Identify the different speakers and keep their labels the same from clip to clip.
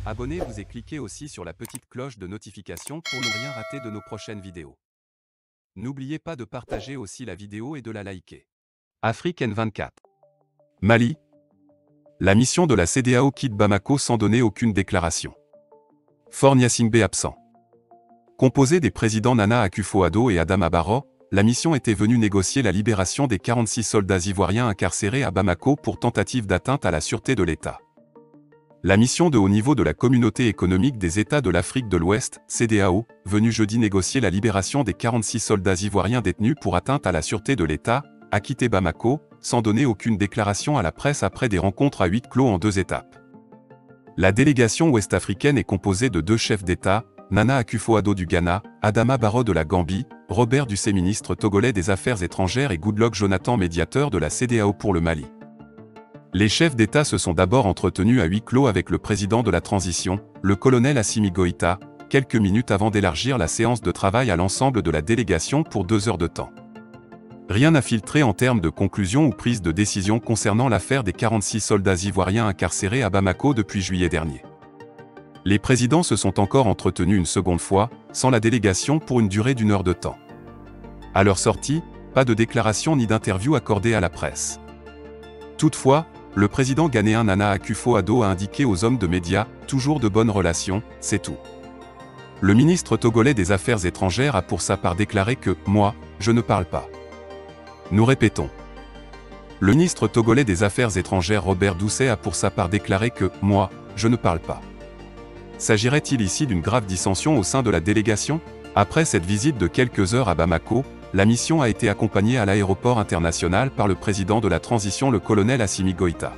Speaker 1: Abonnez-vous et cliquez aussi sur la petite cloche de notification pour ne rien rater de nos prochaines vidéos. N'oubliez pas de partager aussi la vidéo et de la liker. Afrique N24. Mali. La mission de la CEDEAO quitte Bamako sans donner aucune déclaration. Faure Gnassingbé absent. Composée des présidents Nana Akufo-Addo et Adama Barrow, la mission était venue négocier la libération des 46 soldats ivoiriens incarcérés à Bamako pour tentative d'atteinte à la sûreté de l'État. La mission de haut niveau de la Communauté économique des États de l'Afrique de l'Ouest, CEDEAO, venue jeudi négocier la libération des 46 soldats ivoiriens détenus pour atteinte à la sûreté de l'État, a quitté Bamako, sans donner aucune déclaration à la presse après des rencontres à huis clos en 2 étapes. La délégation ouest-africaine est composée de 2 chefs d'État, Nana Akufo-Addo du Ghana, Adama Barrow de la Gambie, Robert Dussé ministre togolais des Affaires étrangères et Goodluck Jonathan médiateur de la CEDEAO pour le Mali. Les chefs d'État se sont d'abord entretenus à huis clos avec le président de la transition, le colonel Assimi Goïta, quelques minutes avant d'élargir la séance de travail à l'ensemble de la délégation pour 2 heures de temps. Rien n'a filtré en termes de conclusion ou prise de décision concernant l'affaire des 46 soldats ivoiriens incarcérés à Bamako depuis juillet dernier. Les présidents se sont encore entretenus une seconde fois, sans la délégation pour une durée d'1 heure de temps. À leur sortie, pas de déclaration ni d'interview accordée à la presse. Toutefois, le président ghanéen Nana Akufo-Addo a indiqué aux hommes de médias, toujours de bonnes relations, c'est tout. Le ministre togolais des Affaires étrangères a pour sa part déclaré que « moi, je ne parle pas ». Nous répétons. Le ministre togolais des Affaires étrangères Robert Dussé a pour sa part déclaré que « moi, je ne parle pas ». S'agirait-il ici d'une grave dissension au sein de la délégation? Après cette visite de quelques heures à Bamako, la mission a été accompagnée à l'aéroport international par le président de la transition le colonel Assimi Goïta.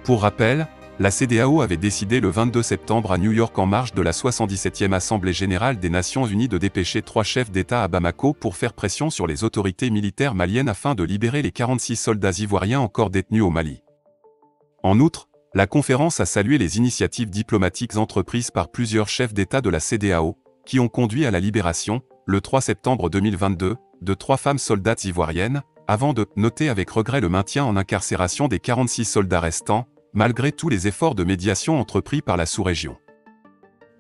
Speaker 1: Pour rappel, la CEDEAO avait décidé le 22 septembre à New York en marge de la 77e Assemblée générale des Nations unies de dépêcher 3 chefs d'État à Bamako pour faire pression sur les autorités militaires maliennes afin de libérer les 46 soldats ivoiriens encore détenus au Mali. En outre, la conférence a salué les initiatives diplomatiques entreprises par plusieurs chefs d'État de la CEDEAO, qui ont conduit à la libération, le 3 septembre 2022, de 3 femmes soldates ivoiriennes, avant de noter avec regret le maintien en incarcération des 46 soldats restants, malgré tous les efforts de médiation entrepris par la sous-région.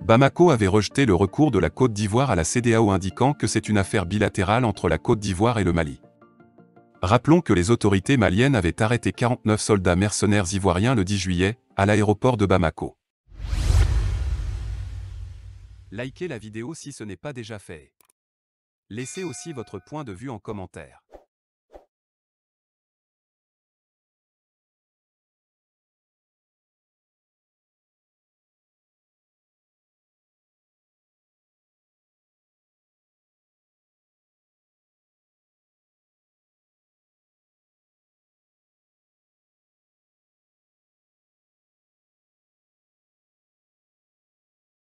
Speaker 1: Bamako avait rejeté le recours de la Côte d'Ivoire à la CEDEAO indiquant que c'est une affaire bilatérale entre la Côte d'Ivoire et le Mali. Rappelons que les autorités maliennes avaient arrêté 49 soldats mercenaires ivoiriens le 10 juillet, à l'aéroport de Bamako. Likez la vidéo si ce n'est pas déjà fait. Laissez aussi votre point de vue en commentaire.